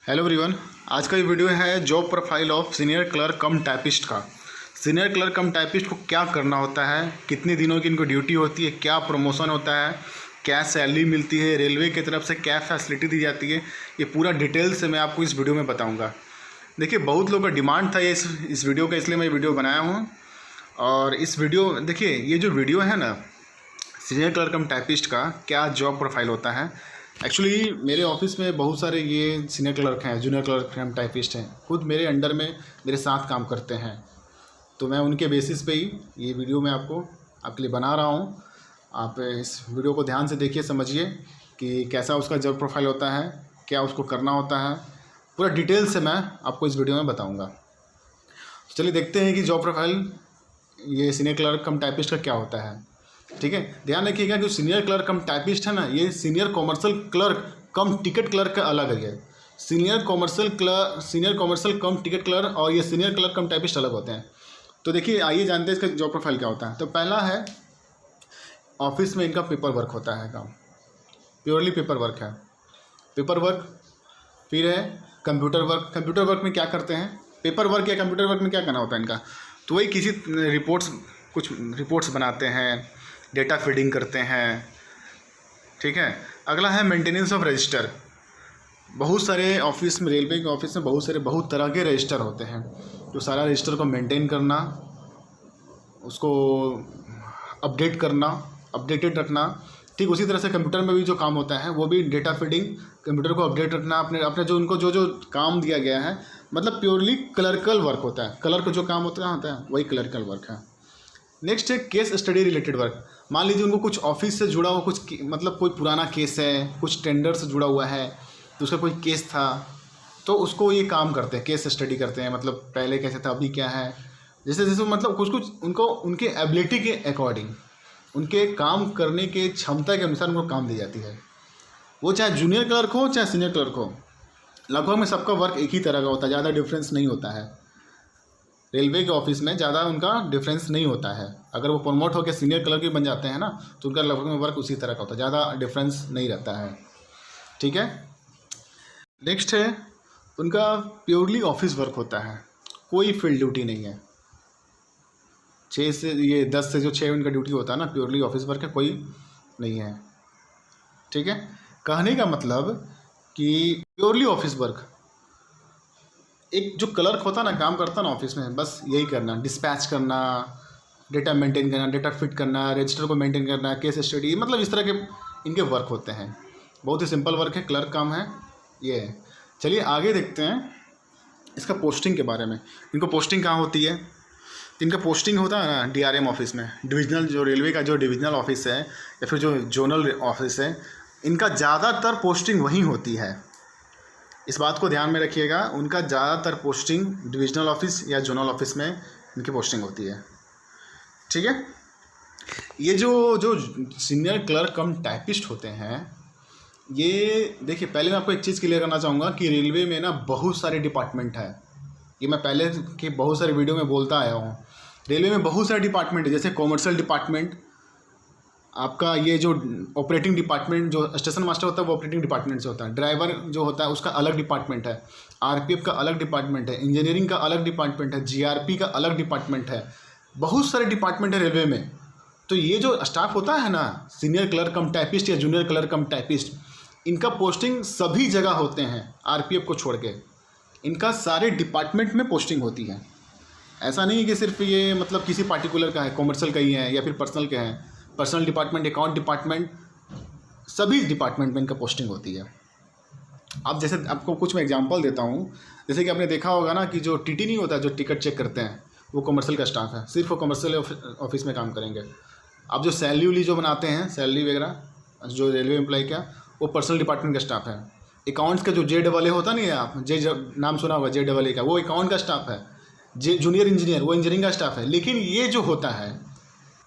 Hello everyone. आज का ये वीडियो है job profile of senior clerk come typist का। सीनियर क्लर्क कम टाइपिस्ट को क्या करना होता है, कितने दिनों की इनको ड्यूटी होती है, क्या प्रमोशन होता है, क्या सैलरी मिलती है, रेलवे की तरफ से क्या फैसिलिटी दी जाती है, ये पूरा डिटेल से मैं आपको इस वीडियो में बताऊँगा। देखिए, बहुत लोगों का डिमांड था इस वीडियो का, इसलिए मैं वीडियो बनाया हूँ। और इस वीडियो देखिए, ये जो वीडियो है ना सीनियर क्लर्क कम टाइपिस्ट का, क्या जॉब प्रोफाइल होता है। एक्चुअली मेरे ऑफिस में बहुत सारे ये सीनियर क्लर्क हैं, जूनियर क्लर्क हैं, टाइपिस्ट हैं, खुद मेरे अंडर में मेरे साथ काम करते हैं। तो मैं उनके बेसिस पे ही ये वीडियो मैं आपके लिए बना रहा हूँ। आप इस वीडियो को ध्यान से देखिए, समझिए कि कैसा उसका जॉब प्रोफाइल होता है, क्या उसको करना होता है, पूरा डिटेल से मैं आपको इस वीडियो में बताऊँगा। तो चलिए देखते हैं कि जॉब प्रोफाइल ये सीनियर क्लर्क कम टाइपिस्ट का क्या होता है। ठीक है, ध्यान रखिएगा कि सीनियर क्लर्क कम टाइपिस्ट है ना, ये सीनियर कॉमर्शियल क्लर्क कम टिकट क्लर्क का अलग है। सीनियर कॉमर्शियल कम टिकट क्लर्क और ये सीनियर क्लर्क कम टाइपिस्ट अलग होते हैं। तो देखिए, आइए जानते हैं इसका जॉब प्रोफाइल क्या होता है। तो पहला है, ऑफिस में इनका पेपर वर्क होता है, काम प्योरली पेपर वर्क है। पेपर वर्क, फिर है कंप्यूटर वर्क। कंप्यूटर वर्क में क्या करते हैं, पेपर वर्क या कंप्यूटर वर्क में क्या करना होता है इनका, तो वही कुछ रिपोर्ट्स बनाते हैं, डेटा फीडिंग करते हैं। ठीक है, अगला है मेंटेनेंस ऑफ रजिस्टर। बहुत सारे ऑफिस में, रेलवे के ऑफिस में बहुत तरह के रजिस्टर होते हैं। तो सारा रजिस्टर को मेंटेन करना, उसको अपडेट करना, अपडेटेड रखना। ठीक उसी तरह से कंप्यूटर में भी जो काम होता है वो भी डेटा फीडिंग, कंप्यूटर को अपडेट रखना, अपने जो उनको जो काम दिया गया है, मतलब प्योरली क्लर्कल वर्क होता है। क्लर्क जो काम होता है वही क्लर्कल वर्क है। नेक्स्ट है केस स्टडी रिलेटेड वर्क। मान लीजिए उनको कुछ ऑफिस से जुड़ा हुआ कुछ मतलब कोई पुराना केस है, कुछ टेंडर से जुड़ा हुआ है, तो उसका कोई केस था, तो उसको ये काम करते हैं, केस स्टडी करते हैं। मतलब पहले कैसे था, अभी क्या है, जैसे जैसे मतलब कुछ उनको उनके एबिलिटी के अकॉर्डिंग, उनके काम करने के क्षमता के अनुसार उनको काम दी जाती है। वो चाहे जूनियर क्लर्क हो चाहे सीनियर क्लर्क हो, लगभग में सबका वर्क एक ही तरह का होता है, ज़्यादा डिफरेंस नहीं होता है। रेलवे के ऑफिस में ज़्यादा उनका डिफरेंस नहीं होता है। अगर वो प्रमोट होकर सीनियर क्लर्क भी बन जाते हैं ना, तो उनका लगभग में वर्क उसी तरह का होता है, ज़्यादा डिफरेंस नहीं रहता है। ठीक है, नेक्स्ट है उनका प्योरली ऑफिस वर्क होता है, कोई फील्ड ड्यूटी नहीं है। 10 से जो 6 उनका ड्यूटी होता है ना, प्योरली ऑफिस वर्क है, कोई नहीं है। ठीक है, कहने का मतलब कि प्योरली ऑफिस वर्क, एक जो क्लर्क होता है ना, काम करता है ना ऑफिस में, बस यही करना, डिस्पैच करना, डेटा मेंटेन करना, डेटा फिट करना, रजिस्टर को मेंटेन करना, केस स्टडी, मतलब इस तरह के इनके वर्क होते हैं। बहुत ही सिंपल वर्क है, क्लर्क काम है ये है। चलिए आगे देखते हैं इसका पोस्टिंग के बारे में। इनको पोस्टिंग कहाँ होती है, इनका पोस्टिंग होता है ना DRM ऑफिस में, डिविजनल, जो रेलवे का जो डिविजनल ऑफिस है या फिर जो जोनल ऑफिस है, इनका ज़्यादातर पोस्टिंग वहीं होती है। इस बात को ध्यान में रखिएगा, उनका ज़्यादातर पोस्टिंग डिविजनल ऑफिस या जोनल ऑफिस में इनकी पोस्टिंग होती है। ठीक है, ये जो सीनियर क्लर्क कम टाइपिस्ट होते हैं, ये देखिए, पहले मैं आपको एक चीज़ क्लियर करना चाहूँगा कि रेलवे में ना बहुत सारे डिपार्टमेंट है। ये मैं पहले के बहुत सारे वीडियो में बोलता आया हूँ। रेलवे में बहुत सारे डिपार्टमेंट है, जैसे कॉमर्शियल डिपार्टमेंट, आपका ये जो ऑपरेटिंग डिपार्टमेंट, जो स्टेशन मास्टर होता है वो ऑपरेटिंग डिपार्टमेंट से होता है। ड्राइवर जो होता है उसका अलग डिपार्टमेंट है, RPF का अलग डिपार्टमेंट है, इंजीनियरिंग का अलग डिपार्टमेंट है, GRP का अलग डिपार्टमेंट है। बहुत सारे डिपार्टमेंट है रेलवे में। तो ये जो स्टाफ होता है ना, सीनियर क्लर्क कम टाइपिस्ट या जूनियर क्लर्क कम टाइपिस्ट, इनका पोस्टिंग सभी जगह होते हैं, RPF को छोड़ के इनका सारे डिपार्टमेंट में पोस्टिंग होती है। ऐसा नहीं है कि सिर्फ ये मतलब किसी पार्टिकुलर का है, कॉमर्शियल का ही है या फिर पर्सनल का है। पर्सनल डिपार्टमेंट, अकाउंट डिपार्टमेंट, सभी डिपार्टमेंट में इनका पोस्टिंग होती है। अब जैसे आपको कुछ मैं एग्जांपल देता हूँ, जैसे कि आपने देखा होगा ना कि जो TT नहीं होता, जो टिकट चेक करते हैं, वो कॉमर्शियल का स्टाफ है, सिर्फ वो कॉमर्शियल ऑफिस में काम करेंगे। अब जो सैलरी उली जो बनाते हैं, सैलरी वगैरह जो रेलवे एम्प्लॉय का, वो पर्सनल डिपार्टमेंट का स्टाफ है। अकाउंट्स का जो JAA होता नहीं है, आप नाम सुना होगा, JAA का, वो अकाउंट का स्टाफ है। जूनियर इंजीनियर, वो इंजीनियरिंग का स्टाफ है। लेकिन ये जो होता है,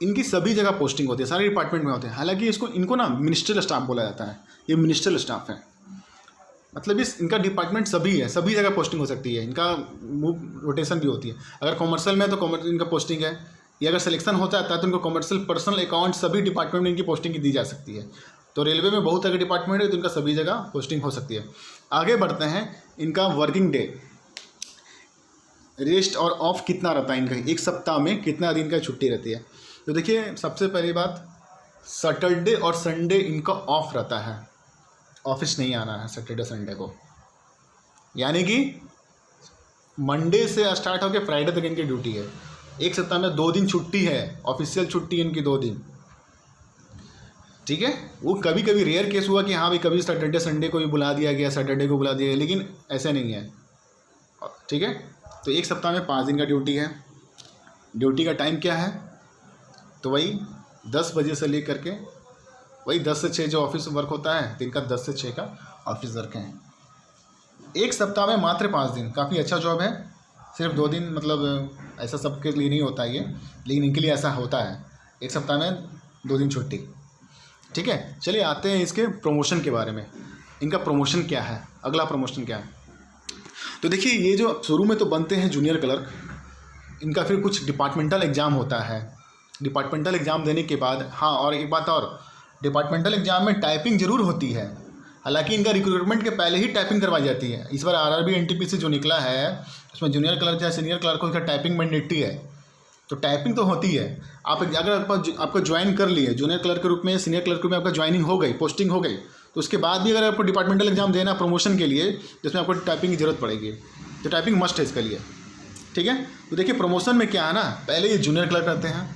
इनकी सभी जगह पोस्टिंग होती है, सारे डिपार्टमेंट में होते हैं। हालांकि इनको ना मिनिस्ट्रियल स्टाफ बोला जाता है, ये मिनिस्ट्रियल स्टाफ है। मतलब इनका डिपार्टमेंट सभी है, सभी जगह पोस्टिंग हो सकती है, इनका मूव रोटेशन भी होती है। अगर कॉमर्शियल में तो इनका पोस्टिंग है, या अगर सिलेक्शन होता है तो इनको कॉमर्शियल, पर्सनल, अकाउंट, सभी डिपार्टमेंट में इनकी पोस्टिंग दी जा सकती है। तो रेलवे में बहुत सारे डिपार्टमेंट है, तो इनका सभी जगह पोस्टिंग हो सकती है। आगे बढ़ते हैं इनका वर्किंग डे, रेस्ट और ऑफ कितना रहता है इनका, एक सप्ताह में कितना दिन का छुट्टी रहती है। तो देखिए सबसे पहली बात, सैटरडे और संडे इनका ऑफ रहता है, ऑफिस नहीं आना है सैटरडे संडे को, यानी कि मंडे से स्टार्ट होकर फ्राइडे तक इनकी ड्यूटी है। एक सप्ताह में 2 दिन छुट्टी है, ऑफिशियल छुट्टी इनकी 2 दिन, ठीक है। वो कभी कभी रेयर केस हुआ कि हाँ भाई कभी सैटरडे संडे को भी बुला दिया गया, सैटरडे को बुला दिया गया, लेकिन ऐसे नहीं है, ठीक है। तो एक सप्ताह में 5 दिन का ड्यूटी है। ड्यूटी का टाइम क्या है, तो वही 10 बजे से लेकर के वही 10 से 6 जो ऑफिस वर्क होता है, दिन का 10 से 6 का ऑफिस वर्क है। एक सप्ताह में मात्र 5 दिन, काफ़ी अच्छा जॉब है। सिर्फ 2 दिन, मतलब ऐसा सबके लिए नहीं होता ये, लेकिन इनके लिए ऐसा होता है, एक सप्ताह में 2 दिन छुट्टी, ठीक है। चलिए आते हैं इसके प्रमोशन के बारे में। इनका प्रमोशन क्या है, अगला प्रमोशन क्या है। तो देखिए ये जो शुरू में तो बनते हैं जूनियर क्लर्क, इनका फिर कुछ डिपार्टमेंटल एग्ज़ाम होता है। डिपार्टमेंटल एग्ज़ाम देने के बाद, हाँ और एक बात और, डिपार्टमेंटल एग्ज़ाम में टाइपिंग ज़रूर होती है, हालांकि इनका रिक्रूटमेंट के पहले ही टाइपिंग करवाई जाती है। इस बार आरआरबी एनटीपीसी जो निकला है उसमें जूनियर क्लर्क या सीनियर क्लर्क को टाइपिंग मैंडेटरी है, तो टाइपिंग तो होती है। आप अगर आपको ज्वाइन कर लिए जूनियर क्लर्क के रूप में, सीनियर क्लर्क के रूप में आपका ज्वाइनिंग हो गई, पोस्टिंग हो गई, तो उसके बाद भी अगर आपको डिपार्टमेंटल एग्जाम देना प्रमोशन के लिए, जिसमें आपको टाइपिंग की ज़रूरत पड़ेगी, तो टाइपिंग मस्ट है इसके लिए, ठीक है। तो देखिए प्रमोशन में क्या है ना, पहले ये जूनियर क्लर्क रहते हैं,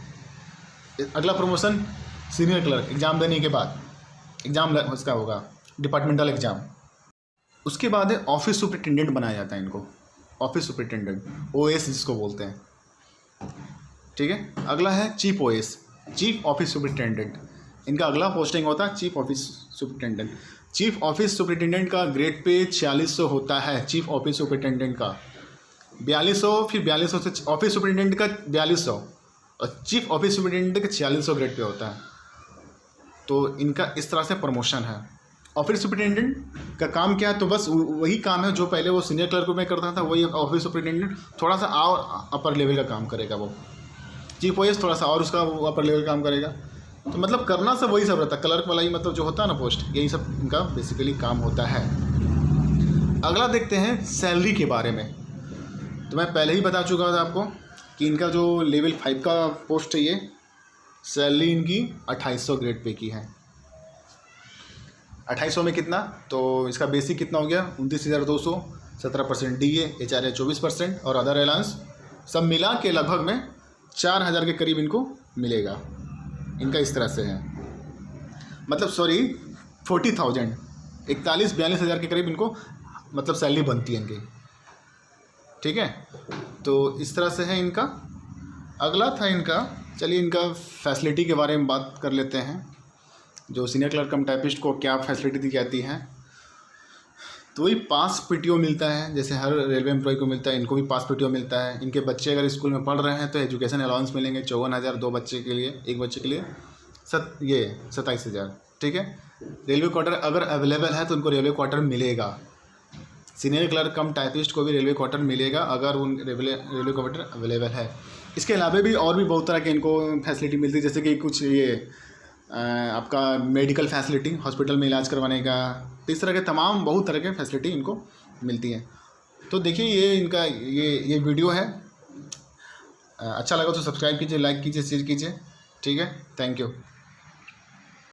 अगला प्रमोशन सीनियर क्लर्क एग्ज़ाम देने के बाद, एग्ज़ाम उसका होगा डिपार्टमेंटल एग्ज़ाम। उसके बाद है ऑफिस सुपरिटेंडेंट बनाया जाता है इनको, ऑफिस सुपरिटेंडेंट, ओएस जिसको बोलते हैं, ठीक है। अगला है chief OS, chief office superintendent, इनका अगला पोस्टिंग होता है chief office superintendent. Chief office superintendent का ग्रेड पे 4600 होता है, चीफ ऑफिस सुपरिटेंडेंट का 4200, फिर 4200 से ऑफिस सुपरिटेंडेंट का 4200 और चीफ ऑफिस सुपरिटेंडेंट का 4600 ग्रेड पे होता है। तो इनका इस तरह से प्रमोशन है। ऑफिस सुपरिटेंडेंट का काम क्या है, तो बस वही काम है जो पहले वो सीनियर क्लर्क में करता था, वही ऑफिस सुपरिटेंडेंट थोड़ा सा और अपर लेवल का काम करेगा। वो चीफ ओएस थोड़ा सा और उसका अपर लेवल काम करेगा। तो मतलब करना सब वही सब रहता है, क्लर्क वाला ही मतलब जो होता है ना पोस्ट, यही सब इनका बेसिकली काम होता है। अगला देखते हैं सैलरी के बारे में। तो मैं पहले ही बता चुका था आपको कि इनका जो लेवल 5 का पोस्ट है, ये सैलरी इनकी 2800 ग्रेड पे की है। 2800 में कितना, तो इसका बेसिक कितना हो गया 29,200, 17% DA, HRA 24% और अदर अलाउंस सब मिला के लगभग में 4000 के करीब इनको मिलेगा। इनका इस तरह से है, मतलब सॉरी 40,000, 41-42 हज़ार के करीब इनको मतलब सैलरी बनती है इनकी, ठीक है। तो इस तरह से है इनका। अगला था इनका, चलिए इनका फैसिलिटी के बारे में बात कर लेते हैं। जो सीनियर क्लर्क कम टाइपिस्ट को क्या फैसिलिटी दी जाती है, तो वही पास PTO मिलता है, जैसे हर रेलवे एम्प्लॉय को मिलता है, इनको भी पास PTO मिलता है। इनके बच्चे अगर स्कूल में पढ़ रहे हैं तो एजुकेशन अलाउंस मिलेंगे 54,000, 2 बच्चे के लिए, एक बच्चे के लिए 27,000, ठीक है। रेलवे क्वार्टर अगर अवेलेबल है तो उनको रेलवे क्वार्टर मिलेगा। सीनियर क्लर्क कम टाइपिस्ट को भी रेलवे क्वार्टर मिलेगा अगर उन रेलवे क्वार्टर अवेलेबल है। इसके अलावा भी और भी बहुत तरह के इनको फैसिलिटी मिलती है, जैसे कि कुछ ये आपका मेडिकल फैसिलिटी, हॉस्पिटल में इलाज करवाने का, इस तरह के तमाम बहुत तरह के फैसिलिटी इनको मिलती हैं। तो देखिए ये इनका ये वीडियो है, अच्छा लगा तो सब्सक्राइब कीजिए, लाइक कीजिए, शेयर कीजिए, ठीक है। Thank you.